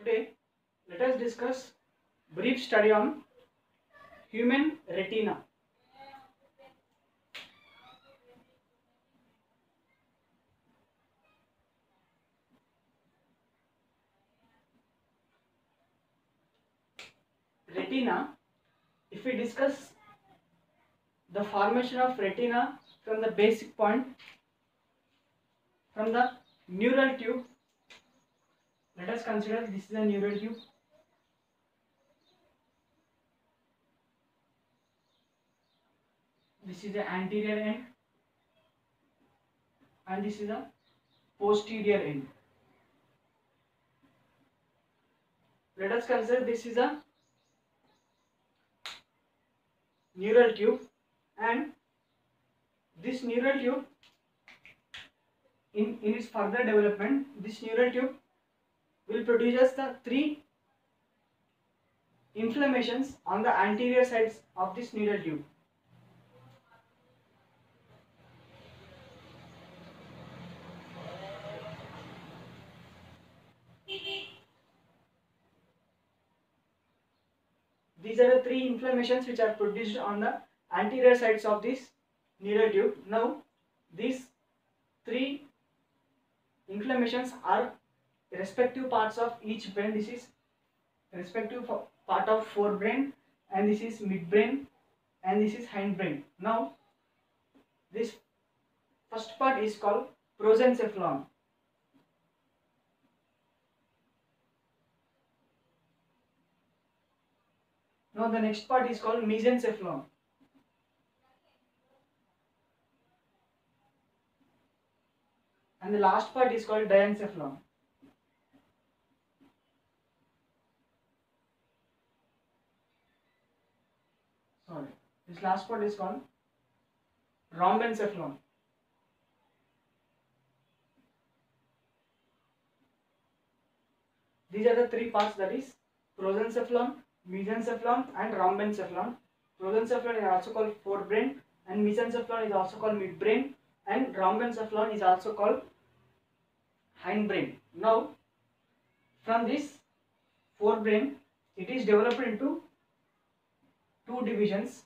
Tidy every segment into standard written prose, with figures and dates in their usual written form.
Today, let us discuss brief study on human retina. Retina, if we discuss the formation of retina from the basic point, from the neural tube, let us consider this is a neural tube. This is the anterior end and this is the posterior end. Let us consider this is a neural tube, and this neural tube in its further development, this neural tube will produce us the three inflammations on the anterior sides of this neural tube. These are the three inflammations which are produced on the anterior sides of this neural tube. Now, these three inflammations are respective parts of each brain. This is respective part of forebrain, and this is midbrain, and this is hindbrain. Now, this first part is called prosencephalon. Now the next part is called mesencephalon. And the last part is called diencephalon. Sorry, this last part is called rhombencephalon. These are the three parts, that is prosencephalon, mesencephalon and rhombencephalon. Prosencephalon is also called forebrain, and mesencephalon is also called midbrain, and rhombencephalon is also called hindbrain. Now, from this forebrain, it is developed into two divisions.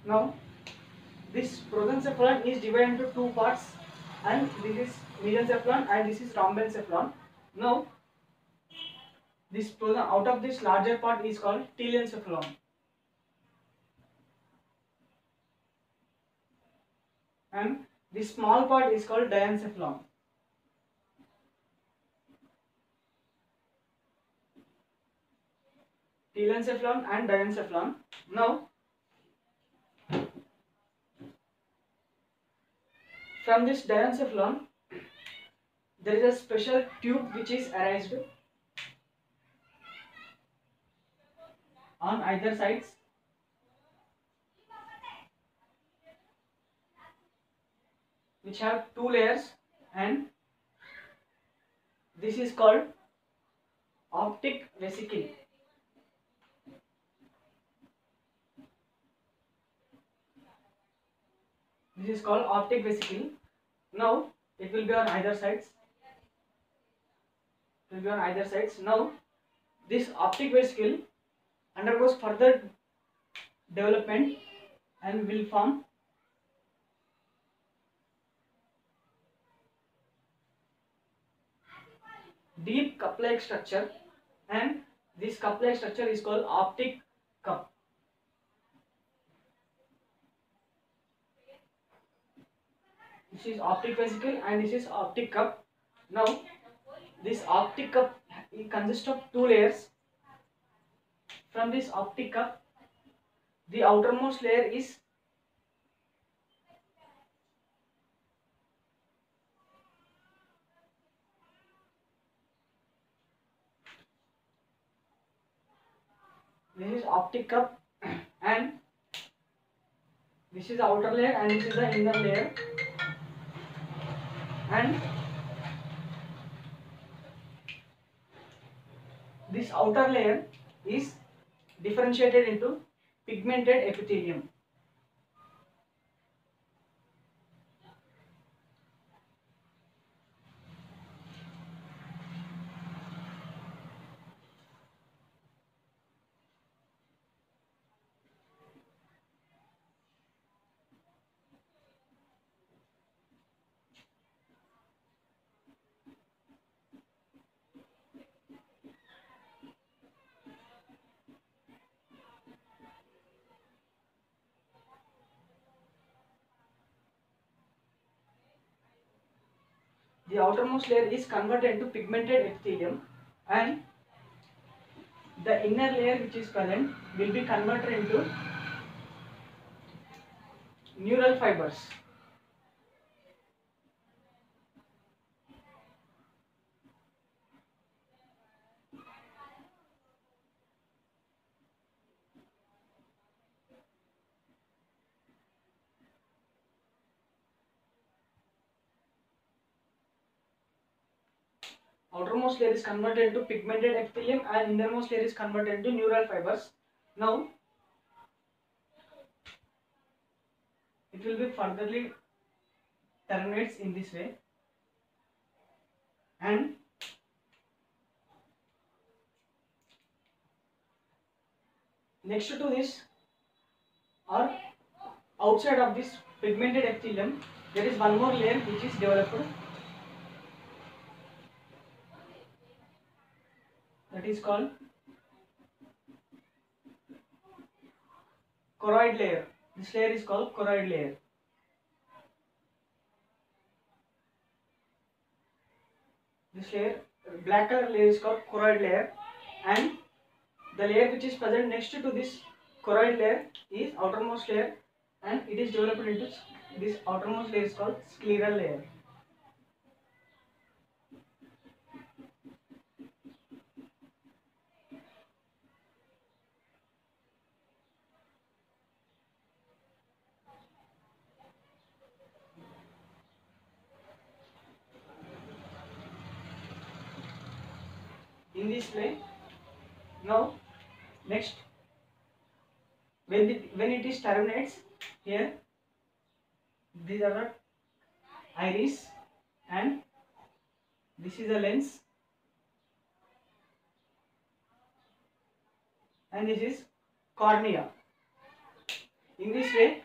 Now, this prosencephalon is divided into two parts, and this is mesencephalon and this is rhombencephalon. Now, this out of this larger part is called telencephalon. And this small part is called diencephalon. Telencephalon and diencephalon. Now, from this diencephalon, there is a special tube which is arranged on either sides, which have two layers, and this is called optic vesicle. This is called optic vesicle. Now, it will be on either sides. It will be on either sides. Now, this optic vesicle undergoes further development and will form deep cup-like structure, and this cup-like structure is called optic cup. This is optic vesicle and this is optic cup. Now, this optic cup consists of two layers. From this optic cup, the outermost layer is optic cup, and this is the outer layer and this is the inner layer, and this Its outer layer is differentiated into pigmented epithelium. The outermost layer is converted into pigmented epithelium, and the inner layer which is present will be converted into neural fibers. Outermost layer is converted into pigmented epithelium and innermost layer is converted into neural fibers. Now it will be furtherly terminates in this way, and next to this, or outside of this pigmented epithelium, there is one more layer which is developed, that is called choroid layer. This layer is called choroid layer. This layer, black color layer, is called choroid layer, and the layer which is present next to this choroid layer is outermost layer, and it is developed into this outermost layer is called scleral layer. In this way, now next, when it is terminates here, these are the iris, and this is the lens, and this is cornea. In this way,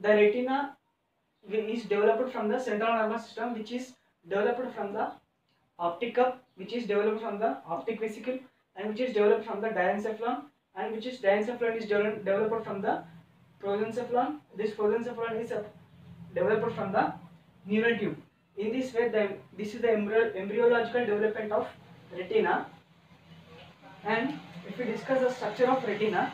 the retina is developed from the central nervous system, which is developed from the optic cup, which is developed from the optic vesicle, and which is developed from the diencephalon, and which is diencephalon is developed from the prosencephalon. This prosencephalon is developed from the neural tube. In this way, this is the embryological development of retina. And if we discuss the structure of retina,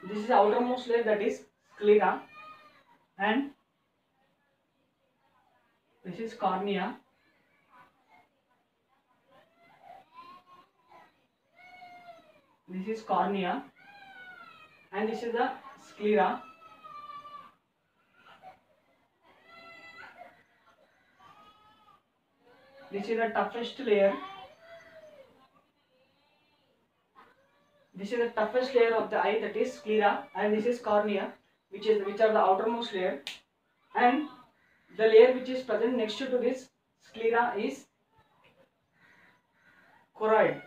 this is the outermost layer, that is sclera, and this is cornea. This is cornea, and this is the sclera. This is the toughest layer. This is the toughest layer of the eye, that is sclera, and this is cornea, which are the outermost layer, and the layer which is present next to this sclera is choroid.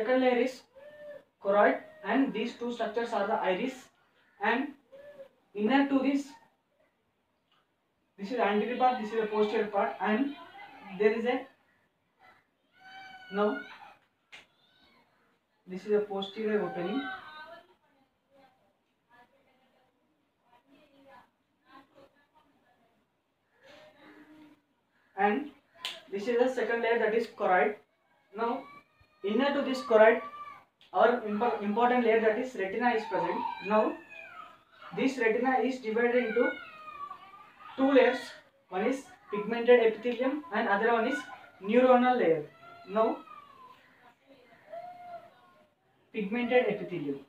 second layer is choroid, and these two structures are the iris, and inner to this is anterior part, this is the posterior part, and there is a now this is a posterior opening, and this is the second layer, that is choroid. Now inner to this choroid, our important layer, that is retina, is present. Now this retina is divided into two layers. One is pigmented epithelium and other one is neuronal layer. Now pigmented epithelium.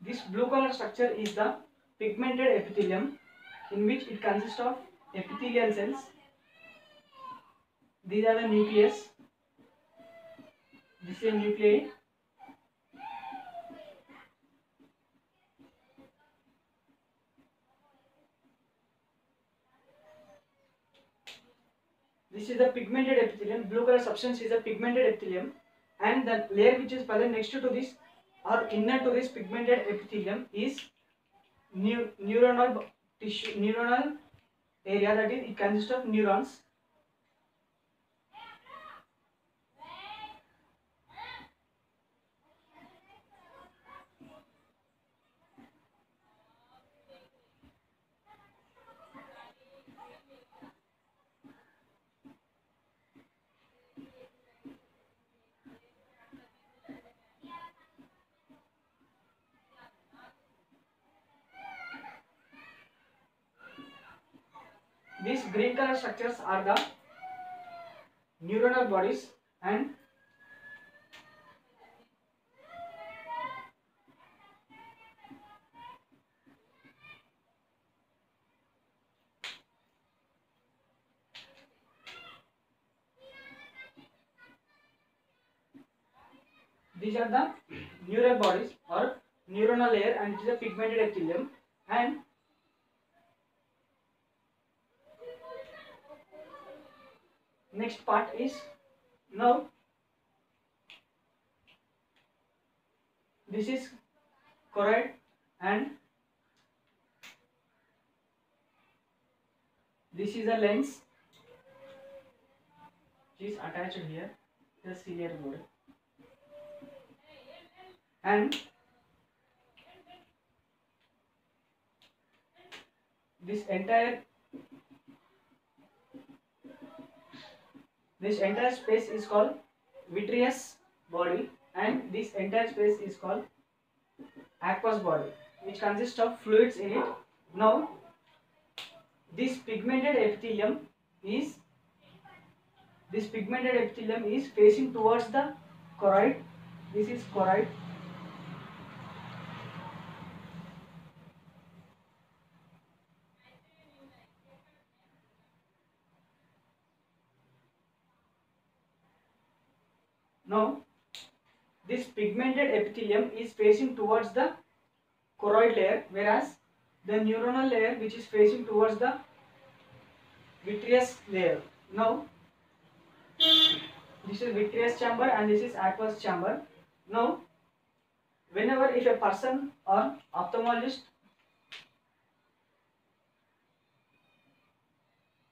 This blue color structure is the pigmented epithelium, in which it consists of epithelial cells. These are the nucleus. This is a nuclei. This is the pigmented epithelium. Blue color substance is a pigmented epithelium, and the layer which is present next to this or inner to this pigmented epithelium is neuronal tissue, neuronal area, that is it consists of neurons. These green color structures are the neuronal bodies, and these are the neural bodies or neuronal layer, and it is a pigmented epithelium. And next part is, now this is choroid, and this is a lens which is attached here, the ciliary body, and this entire space is called vitreous body, and this entire space is called aqueous body, which consists of fluids in it. Now this pigmented epithelium is facing towards the choroid. This is choroid. Now this pigmented epithelium is facing towards the choroid layer, whereas the neuronal layer, which is facing towards the vitreous layer. Now this is vitreous chamber and this is aqueous chamber. Now whenever if a person or ophthalmologist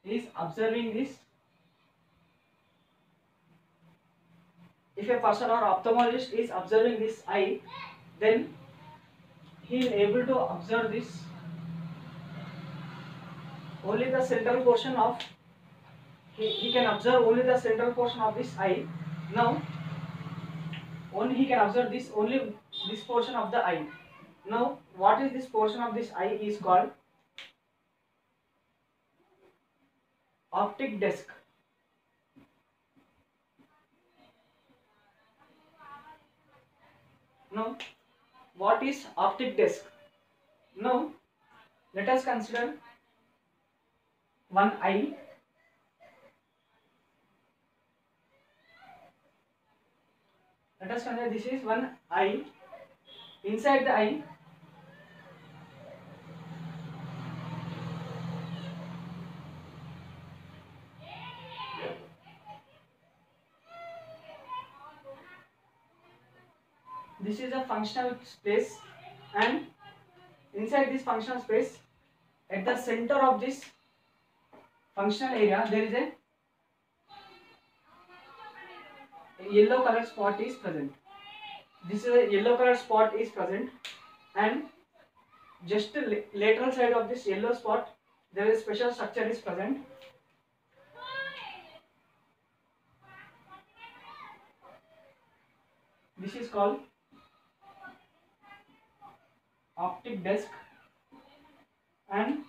is observing this, eye, then he is able to observe this only the central portion of, he can observe only the central portion of this eye. Now only he can observe only this portion of the eye. Now what is this portion of this eye is called optic disc. Now, what is optic disc? Now, let us consider one eye. Let us consider this is one eye. Inside the eye, this is a functional space, and inside this functional space, at the center of this functional area, there is a yellow color spot is present. This is a yellow color spot is present, and just the lateral side of this yellow spot, there is special structure is present. This is called optic disc, and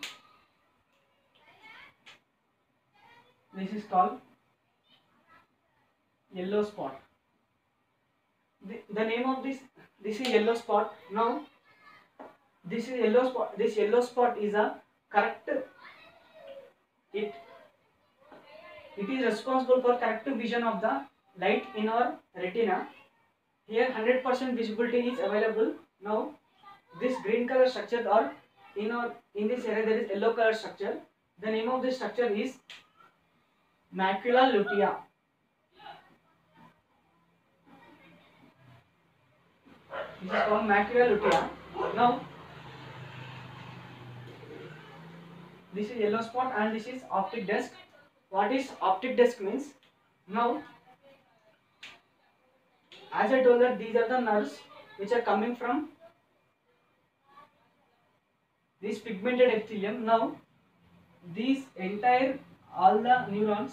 this is called yellow spot. The name of this is yellow spot. Now this is yellow spot. This yellow spot is a correct. It is responsible for correct vision of the light in our retina. Here 100% visibility is available. Now this green color structure, or in this area there is yellow color structure. The name of this structure is macula lutea. This is called macula lutea. Now this is yellow spot and this is optic disc. What is optic disc means? Now, as I told that these are the nerves which are coming from this pigmented epithelium. Now these entire all the neurons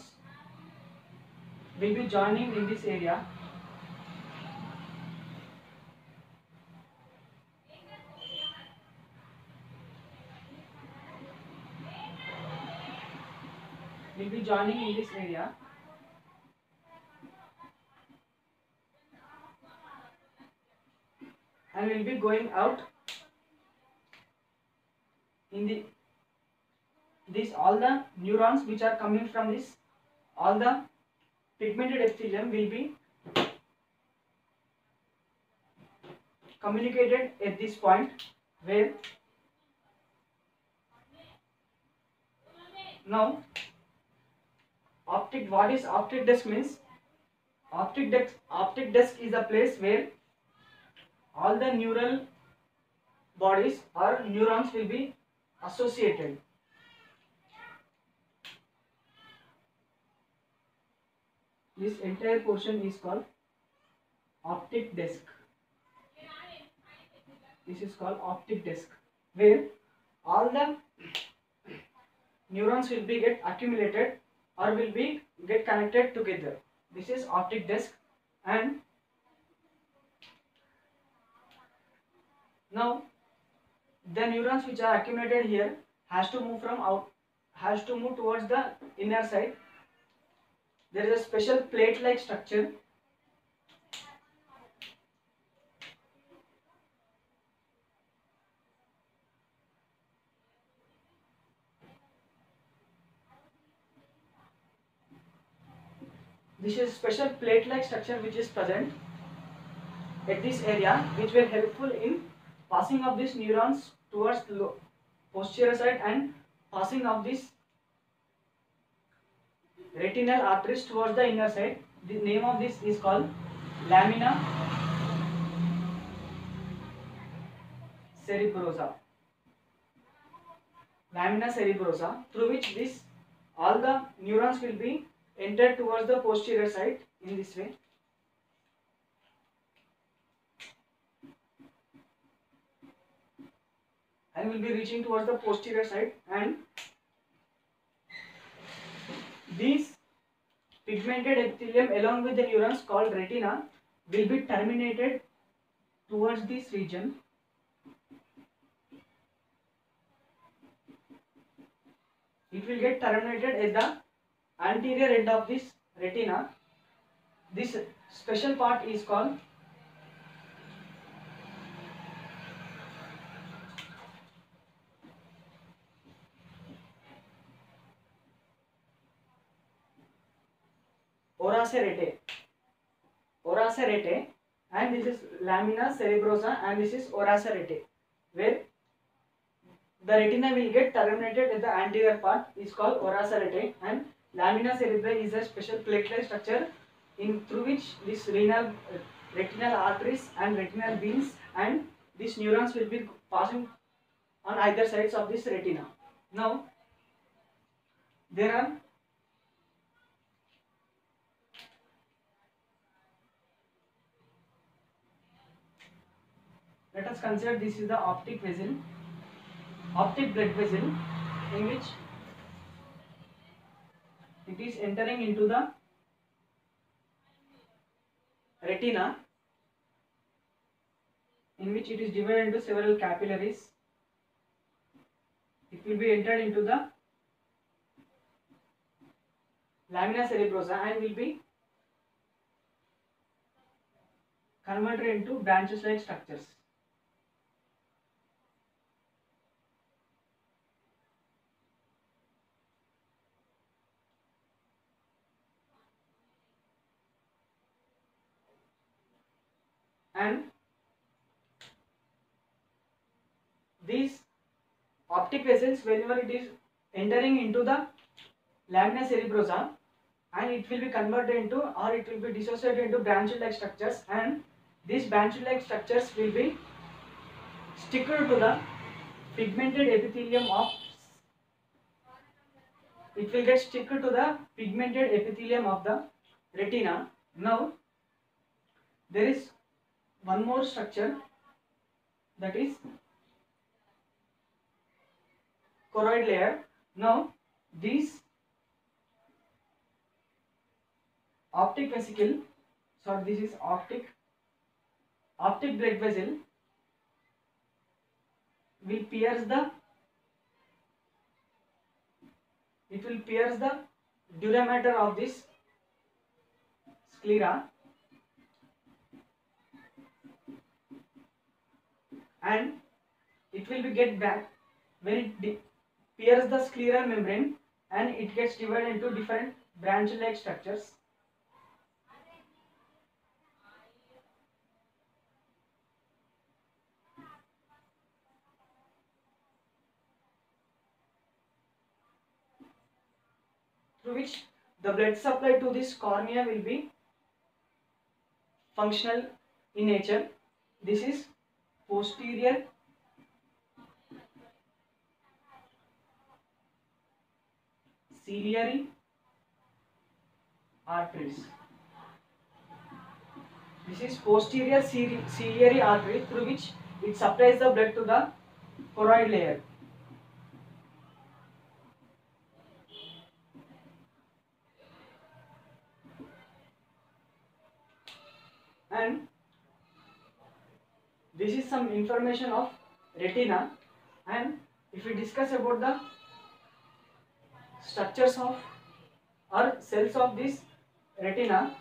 will be joining in this area. Will be joining in this area, and will be going out in this all the neurons which are coming from this all the pigmented epithelium will be communicated at this point, where now what is optic disc means? Optic disc is a place where all the neural bodies or neurons will be associated. This entire portion is called optic disc. This is called optic disc, where all the neurons will be get accumulated or will be get connected together. This is optic disc. And now the neurons which are accumulated here has to move towards the inner side. There is a special plate like structure. This is special plate like structure which is present at this area, which were helpful in passing of these neurons towards the posterior side and passing of these retinal arteries towards the inner side. The name of this is called lamina cerebrosa. Lamina cerebrosa, through which this all the neurons will be entered towards the posterior side in this way. And will be reaching towards the posterior side, and these pigmented epithelium along with the neurons called retina will be terminated towards this region. it will get terminated at the anterior end of this retina. This special part is called ora serrae. Ora serrae, and this is lamina cerebrosa, and this is ora serrae, where the retina will get terminated at the anterior part is called ora serrae, and lamina cerebrae is a special plate-like structure through which this retinal arteries and retinal veins and these neurons will be passing on either sides of this retina. Now, there are let us consider this is the optic vessel, optic blood vessel, in which it is entering into the retina, in which it is divided into several capillaries. It will be entered into the lamina cerebrosa and will be converted into branches like structures. And these optic vessels, whenever it is entering into the lamina cerebrosa, and it will be converted into, or it will be dissociated into branch like structures, and these branch like structures will be stick to the pigmented epithelium of, it will get stick to the pigmented epithelium of the retina. Now, there is one more structure, that is choroid layer. Now, this optic vesicle, sorry, this is optic blood vessel will pierce the, it will pierce the dura mater of this sclera, and it will be get back when it pierces the scleral membrane, and it gets divided into different branch like structures. Through which the blood supply to this cornea will be functional in nature. This is posterior ciliary arteries. This is posterior ciliary artery through which it supplies the blood to the choroid layer. And this is some information of retina, and if we discuss about the structures of or cells of this retina,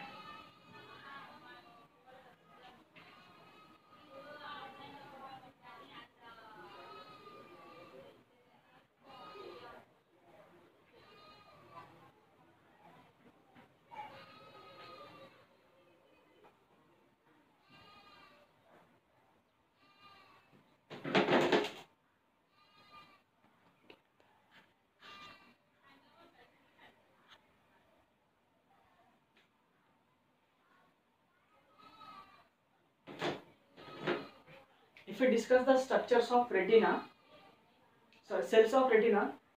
if we discuss the structures of retina, sorry, cells of retina,